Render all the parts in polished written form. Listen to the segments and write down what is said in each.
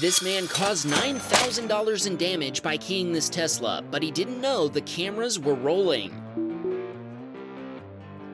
This man caused $9,000 in damage by keying this Tesla, but he didn't know the cameras were rolling.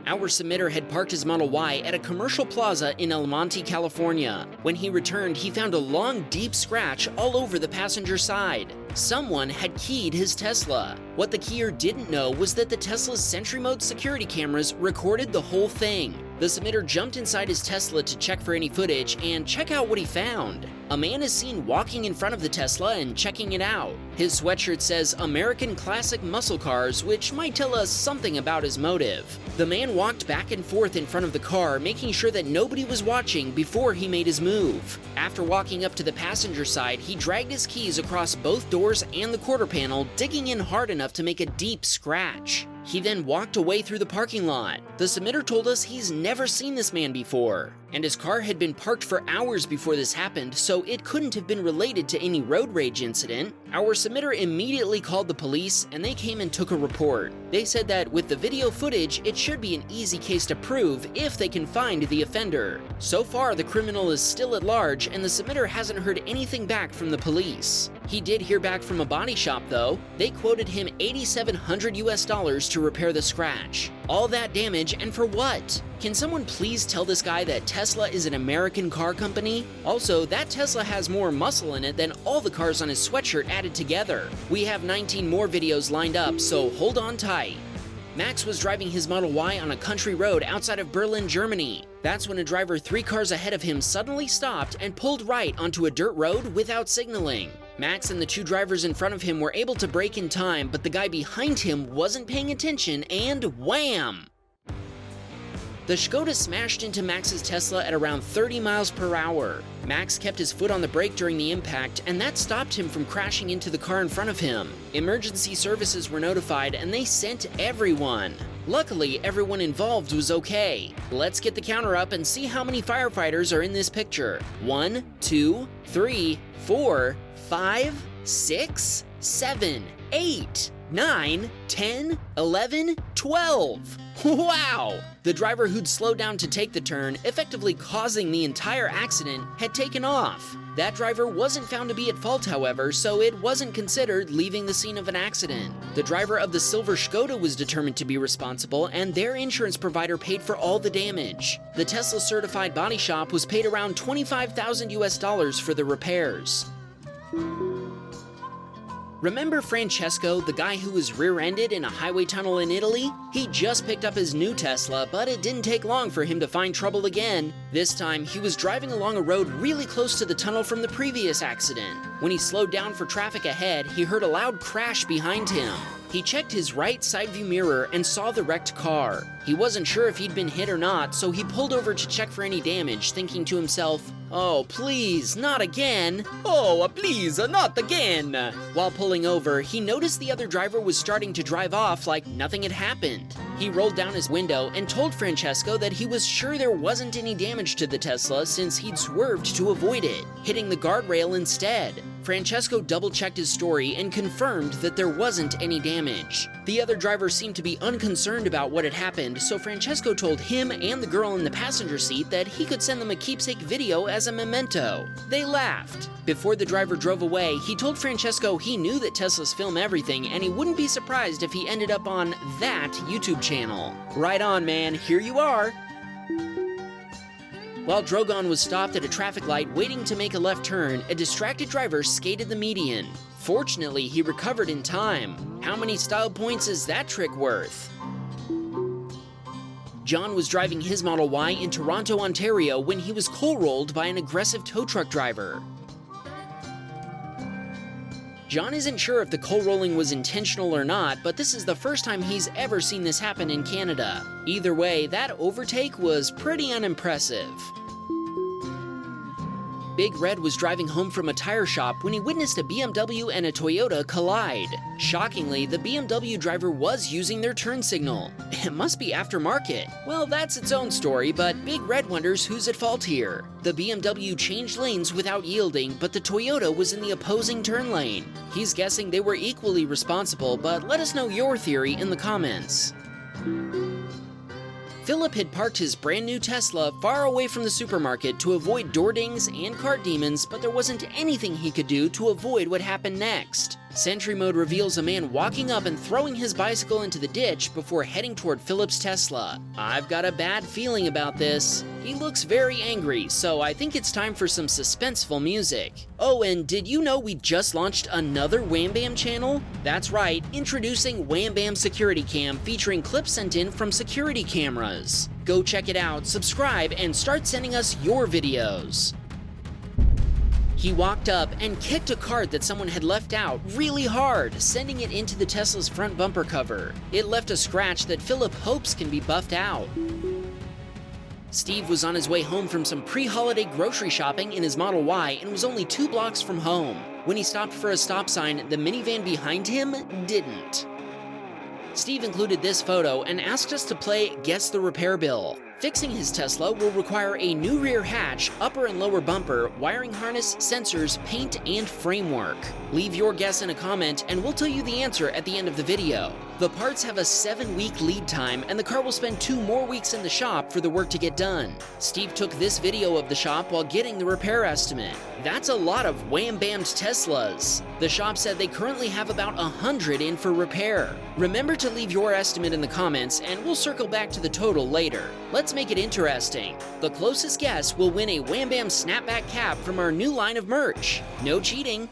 Our submitter had parked his Model Y at a commercial plaza in El Monte, California. When he returned, he found a long, deep scratch all over the passenger side. Someone had keyed his Tesla. What the keyer didn't know was that the Tesla's Sentry Mode security cameras recorded the whole thing. The submitter jumped inside his Tesla to check for any footage and check out what he found. A man is seen walking in front of the Tesla and checking it out. His sweatshirt says American Classic Muscle Cars, which might tell us something about his motive. The man walked back and forth in front of the car, making sure that nobody was watching before he made his move. After walking up to the passenger side, he dragged his keys across both doors and the quarter panel, digging in hard enough to make a deep scratch. He then walked away through the parking lot. The submitter told us he's never seen this man before, and his car had been parked for hours before this happened, so it couldn't have been related to any road rage incident. Our submitter immediately called the police, and they came and took a report. They said that with the video footage, it should be an easy case to prove if they can find the offender. So far, the criminal is still at large, and the submitter hasn't heard anything back from the police. He did hear back from a body shop though. They quoted him $8,700 to repair the scratch. All that damage, and for what? Can someone please tell this guy that Tesla is an American car company? Also, that Tesla has more muscle in it than all the cars on his sweatshirt added together. We have 19 more videos lined up, so hold on tight. Max was driving his Model Y on a country road outside of Berlin, Germany. That's when a driver 3 cars ahead of him suddenly stopped and pulled right onto a dirt road without signaling. Max and the 2 drivers in front of him were able to brake in time, but the guy behind him wasn't paying attention and wham! The Skoda smashed into Max's Tesla at around 30 miles per hour. Max kept his foot on the brake during the impact, and that stopped him from crashing into the car in front of him. Emergency services were notified, and they sent everyone. Luckily, everyone involved was okay. Let's get the counter up and see how many firefighters are in this picture. 1, 2, 3, 4, 5, 6, 7, 8, 9, 10, 11, 12. Wow! The driver who'd slowed down to take the turn, effectively causing the entire accident, had taken off. That driver wasn't found to be at fault, however, so it wasn't considered leaving the scene of an accident. The driver of the silver Skoda was determined to be responsible, and their insurance provider paid for all the damage. The Tesla certified body shop was paid around $25,000 for the repairs. Remember Francesco, the guy who was rear-ended in a highway tunnel in Italy? He just picked up his new Tesla, but it didn't take long for him to find trouble again. This time, he was driving along a road really close to the tunnel from the previous accident. When he slowed down for traffic ahead, he heard a loud crash behind him. He checked his right side view mirror and saw the wrecked car. He wasn't sure if he'd been hit or not, so he pulled over to check for any damage, thinking to himself, "Oh, please, not again. Oh, please, not again." While pulling over, he noticed the other driver was starting to drive off like nothing had happened. He rolled down his window and told Francesco that he was sure there wasn't any damage to the Tesla since he'd swerved to avoid it, hitting the guardrail instead. Francesco double-checked his story and confirmed that there wasn't any damage. The other driver seemed to be unconcerned about what had happened, so Francesco told him and the girl in the passenger seat that he could send them a keepsake video as a memento. They laughed. Before the driver drove away, he told Francesco he knew that Teslas film everything and he wouldn't be surprised if he ended up on that YouTube channel. Right on, man, here you are. While Drogon was stopped at a traffic light waiting to make a left turn, a distracted driver skated the median. Fortunately, he recovered in time. How many style points is that trick worth? John was driving his Model Y in Toronto, Ontario when he was coal-rolled by an aggressive tow truck driver. John isn't sure if the coal rolling was intentional or not, but this is the first time he's ever seen this happen in Canada. Either way, that overtake was pretty unimpressive. Big Red was driving home from a tire shop when he witnessed a BMW and a Toyota collide. Shockingly, the BMW driver was using their turn signal. It must be aftermarket. Well, that's its own story, but Big Red wonders who's at fault here. The BMW changed lanes without yielding, but the Toyota was in the opposing turn lane. He's guessing they were equally responsible, but let us know your theory in the comments. Philip had parked his brand new Tesla far away from the supermarket to avoid door dings and cart demons, but there wasn't anything he could do to avoid what happened next. Sentry Mode reveals a man walking up and throwing his bicycle into the ditch before heading toward Philip's Tesla. I've got a bad feeling about this. He looks very angry, so I think it's time for some suspenseful music. Oh, and did you know we just launched another Wham Bam channel? That's right, introducing Wham Bam Security Cam featuring clips sent in from security cameras. Go check it out, subscribe, and start sending us your videos. He walked up and kicked a cart that someone had left out really hard, sending it into the Tesla's front bumper cover. It left a scratch that Philip hopes can be buffed out. Steve was on his way home from some pre-holiday grocery shopping in his Model Y and was only 2 blocks from home. When he stopped for a stop sign, the minivan behind him didn't. Steve included this photo and asked us to play Guess the Repair Bill. Fixing his Tesla will require a new rear hatch, upper and lower bumper, wiring harness, sensors, paint, and framework. Leave your guess in a comment and we'll tell you the answer at the end of the video. The parts have a 7-week lead time and the car will spend 2 more weeks in the shop for the work to get done. Steve took this video of the shop while getting the repair estimate. That's a lot of wham-bammed Teslas. The shop said they currently have about 100 in for repair. Remember to leave your estimate in the comments and we'll circle back to the total later. Let's make it interesting. The closest guess will win a Wham Bam snapback cap from our new line of merch. No cheating.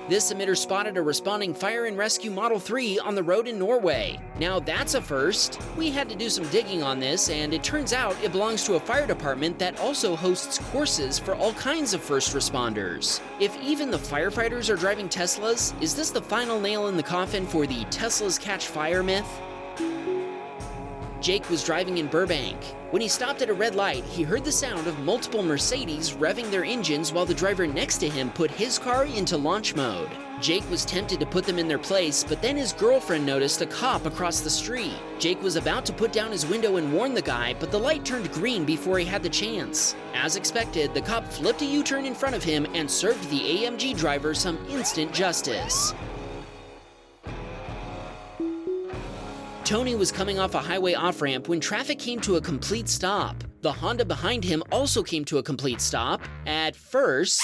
This emitter spotted a responding fire and rescue Model 3 on the road in Norway. Now that's a first. We had to do some digging on this, and it turns out it belongs to a fire department that also hosts courses for all kinds of first responders. If even the firefighters are driving Teslas, is this the final nail in the coffin for the Teslas catch fire myth? Jake was driving in Burbank. When he stopped at a red light, he heard the sound of multiple Mercedes revving their engines while the driver next to him put his car into launch mode. Jake was tempted to put them in their place, but then his girlfriend noticed a cop across the street. Jake was about to put down his window and warn the guy, but the light turned green before he had the chance. As expected, the cop flipped a U-turn in front of him and served the AMG driver some instant justice. Tony was coming off a highway off-ramp when traffic came to a complete stop. The Honda behind him also came to a complete stop. At first,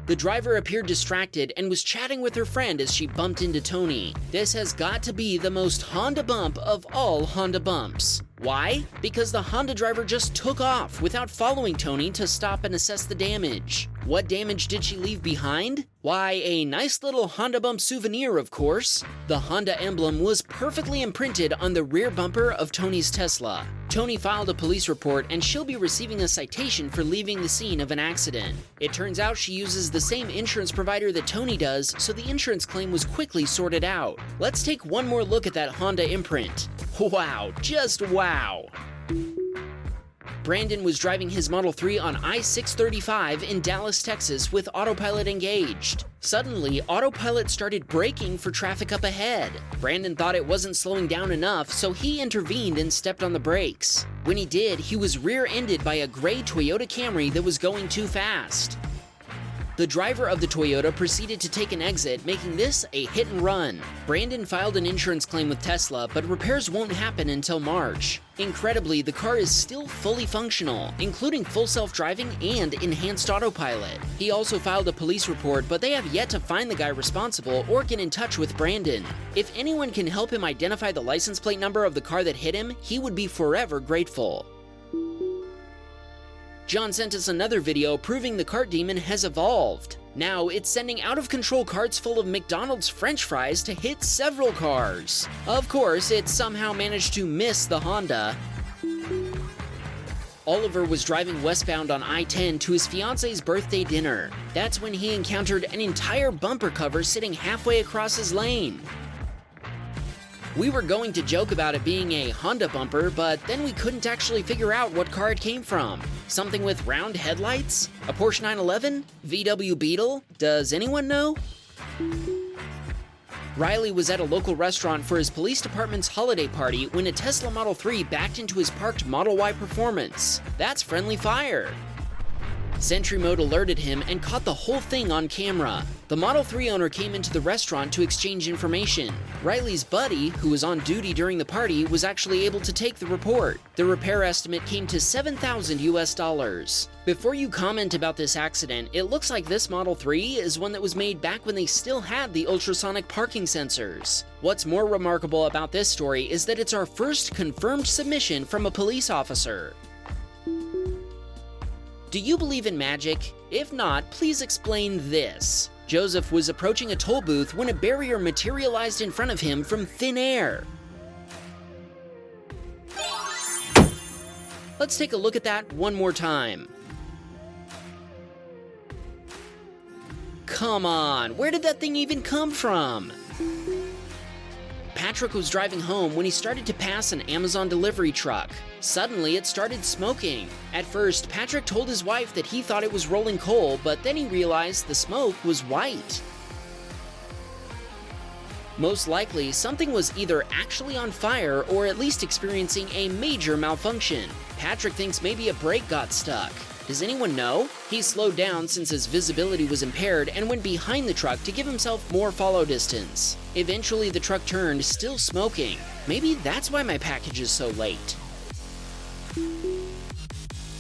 the driver appeared distracted and was chatting with her friend as she bumped into Tony. This has got to be the most Honda bump of all Honda bumps. Why? Because the Honda driver just took off without following Tony to stop and assess the damage. What damage did she leave behind? Why, a nice little Honda bump souvenir, of course. The Honda emblem was perfectly imprinted on the rear bumper of Tony's Tesla. Tony filed a police report and she'll be receiving a citation for leaving the scene of an accident. It turns out she uses the same insurance provider that Tony does, so the insurance claim was quickly sorted out. Let's take one more look at that Honda imprint. Wow, just wow. Brandon was driving his Model 3 on I-635 in Dallas, Texas with autopilot engaged. Suddenly, autopilot started braking for traffic up ahead. Brandon thought it wasn't slowing down enough, so he intervened and stepped on the brakes. When he did, he was rear-ended by a gray Toyota Camry that was going too fast. The driver of the Toyota proceeded to take an exit, making this a hit and run. Brandon filed an insurance claim with Tesla, but repairs won't happen until March. Incredibly, the car is still fully functional, including full self-driving and enhanced autopilot. He also filed a police report, but they have yet to find the guy responsible or get in touch with Brandon. If anyone can help him identify the license plate number of the car that hit him, he would be forever grateful. John sent us another video proving the cart demon has evolved. Now, it's sending out-of-control carts full of McDonald's French fries to hit several cars. Of course, it somehow managed to miss the Honda. Oliver was driving westbound on I-10 to his fiance's birthday dinner. That's when he encountered an entire bumper cover sitting halfway across his lane. We were going to joke about it being a Honda bumper, but then we couldn't actually figure out what car it came from. Something with round headlights? A Porsche 911? VW Beetle? Does anyone know? Riley was at a local restaurant for his police department's holiday party when a Tesla Model 3 backed into his parked Model Y Performance. That's friendly fire. Sentry Mode alerted him and caught the whole thing on camera. The Model 3 owner came into the restaurant to exchange information. Riley's buddy, who was on duty during the party, was actually able to take the report. The repair estimate came to $7,000. Before you comment about this accident, it looks like this Model 3 is one that was made back when they still had the ultrasonic parking sensors. What's more remarkable about this story is that it's our first confirmed submission from a police officer. Do you believe in magic? If not, please explain this. Joseph was approaching a toll booth when a barrier materialized in front of him from thin air. Let's take a look at that one more time. Come on, where did that thing even come from? Patrick was driving home when he started to pass an Amazon delivery truck. Suddenly, it started smoking. At first, Patrick told his wife that he thought it was rolling coal, but then he realized the smoke was white. Most likely, something was either actually on fire or at least experiencing a major malfunction. Patrick thinks maybe a brake got stuck. Does anyone know? He slowed down since his visibility was impaired and went behind the truck to give himself more follow distance. Eventually, the truck turned, still smoking. Maybe that's why my package is so late.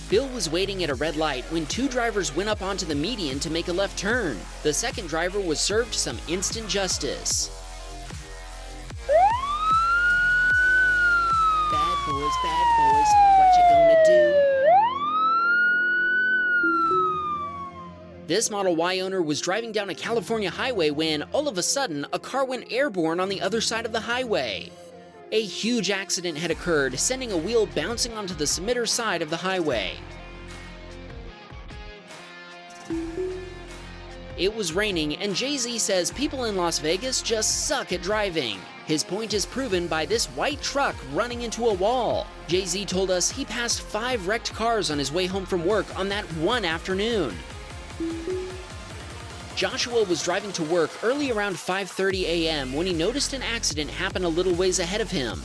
Bill was waiting at a red light when two drivers went up onto the median to make a left turn. The second driver was served some instant justice. Bad boys, what you gonna do? This Model Y owner was driving down a California highway when, all of a sudden, a car went airborne on the other side of the highway. A huge accident had occurred, sending a wheel bouncing onto the submitter's side of the highway. It was raining, and Jay-Z says people in Las Vegas just suck at driving. His point is proven by this white truck running into a wall. Jay-Z told us he passed 5 wrecked cars on his way home from work on that one afternoon. Joshua was driving to work early around 5:30 a.m. when he noticed an accident happen a little ways ahead of him.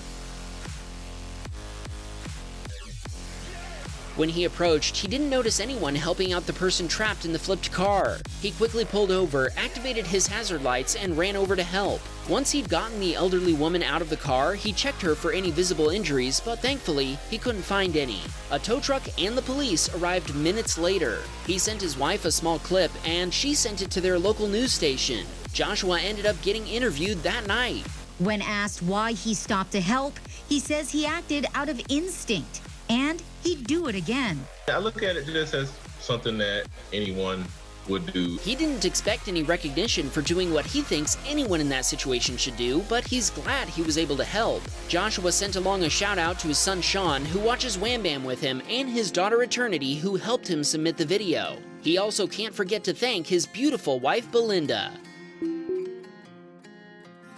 When he approached, he didn't notice anyone helping out the person trapped in the flipped car. He quickly pulled over, activated his hazard lights, and ran over to help. Once he'd gotten the elderly woman out of the car, he checked her for any visible injuries, but thankfully, he couldn't find any. A tow truck and the police arrived minutes later. He sent his wife a small clip, and she sent it to their local news station. Joshua ended up getting interviewed that night. When asked why he stopped to help, he says he acted out of instinct, and he'd do it again. I look at it just as something that anyone would do. He didn't expect any recognition for doing what he thinks anyone in that situation should do, but he's glad he was able to help. Joshua sent along a shout out to his son Sean, who watches Wham Bam with him, and his daughter Eternity, who helped him submit the video. He also can't forget to thank his beautiful wife Belinda.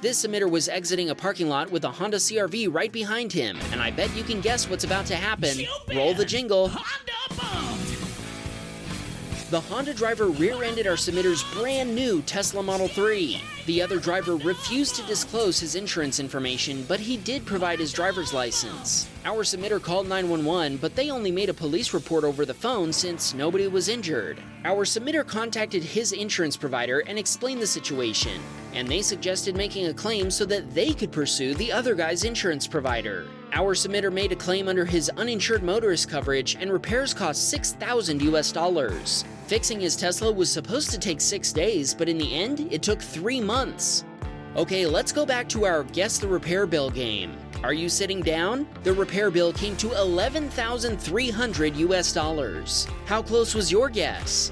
This submitter was exiting a parking lot with a Honda CR-V right behind him, and I bet you can guess what's about to happen. Roll the jingle. The Honda driver rear-ended our submitter's brand new Tesla Model 3. The other driver refused to disclose his insurance information, but he did provide his driver's license. Our submitter called 911, but they only made a police report over the phone since nobody was injured. Our submitter contacted his insurance provider and explained the situation, and they suggested making a claim so that they could pursue the other guy's insurance provider. Our submitter made a claim under his uninsured motorist coverage, and repairs cost $6,000. Fixing his Tesla was supposed to take 6 days, but in the end, it took 3 months. Okay, let's go back to our Guess the Repair Bill game. Are you sitting down? The repair bill came to $11,300. How close was your guess?